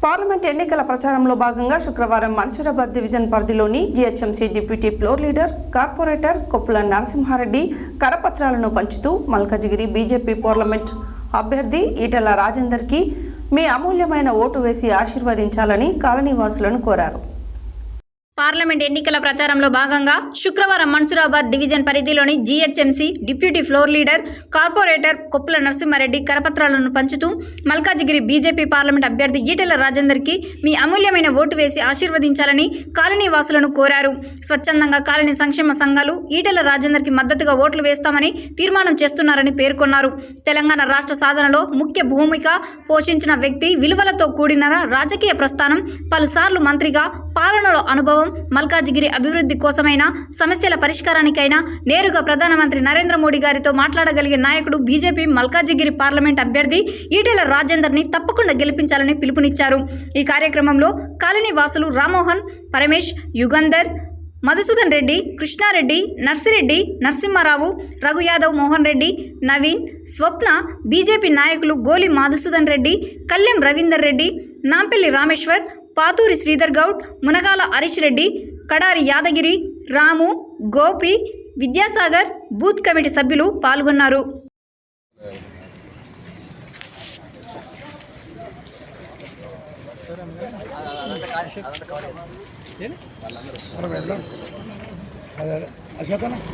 Parliament ఎన్నికల ప్రచారంలో భాగంగా శుక్రవారం మన్సూరాబాద్ డివిజన్ పరిధిలోని GHMC deputy floor leader corporator Koppula Narasimha Reddy కరపత్రాలను పంచుతూ మల్కాజిగిరి బీజేపీ పార్లమెంట్ అభ్యర్థి ఈటెల రాజేందర్కి మీ అమూల్యమైన ఓటు వేసి ఆశీర్వదించాలని కాలనీవాసులను కోరారు. పార్లమెంట్ ఎన్నికల ప్రచారంలో భాగంగా శుక్రవారం మన్సూరాబాద్ డివిజన్ పరిధిలోని GHMC deputy floor leader corporator Koppula Narasimha Reddy కరపత్రాలను పంచుతూ మల్కాజిగిరి బీజేపీ పార్లమెంట్ అభ్యర్థి ఈటెల రాజేందర్కి మీ అమూల్యమైన ఓటు వేసి ఆశీర్వదించాలని కాలనీ వాసులను కోరారు. స్వచ్ఛందంగా కాలనీ సంక్షేమ సంఘాలు ఈటెల రాజేందర్కి మద్దతుగా ఓట్లు వేస్తామని తీర్మానం చేస్తున్నారని పేర్కొన్నారు. తెలంగాణ రాష్ట్ర సాధనలో ముఖ్య భూమిక పోషించిన వ్యక్తి, విలువలతో కూడిన రాజకీయ ప్రస్థానం, పలుసార్లు మంత్రిగా, పాలనలో అనుభవం, మల్కాజిగిరి అభివృద్ధి కోసమైనా, సమస్యల పరిష్కారానికైనా నేరుగా ప్రధానమంత్రి నరేంద్ర మోడీ గారితో మాట్లాడగలిగే నాయకుడు బీజేపీ మల్కాజిగిరి పార్లమెంట్ అభ్యర్థి ఈటెల రాజేందర్ని తప్పకుండా గెలిపించాలని పిలుపునిచ్చారు. ఈ కార్యక్రమంలో కాలనీ వాసులు రామ్మోహన్, పరమేష్, యుగంధర్, మధుసూదన్ రెడ్డి, కృష్ణారెడ్డి, నర్సిరెడ్డి, నరసింహారావు, రఘు యాదవ్, మోహన్ రెడ్డి, నవీన్, స్వప్న, బీజేపీ నాయకులు గోలి మధుసూదన్ రెడ్డి, కళ్యాం రవీందర్ రెడ్డి, నాంపల్లి రామేశ్వర్, పాతూరి శ్రీధర్ గౌడ్, మునగాల హరీష్ రెడ్డి, కడారి యాదగిరి, రాము, గోపి, విద్యాసాగర్, బూత్ కమిటీ సభ్యులు పాల్గొన్నారు.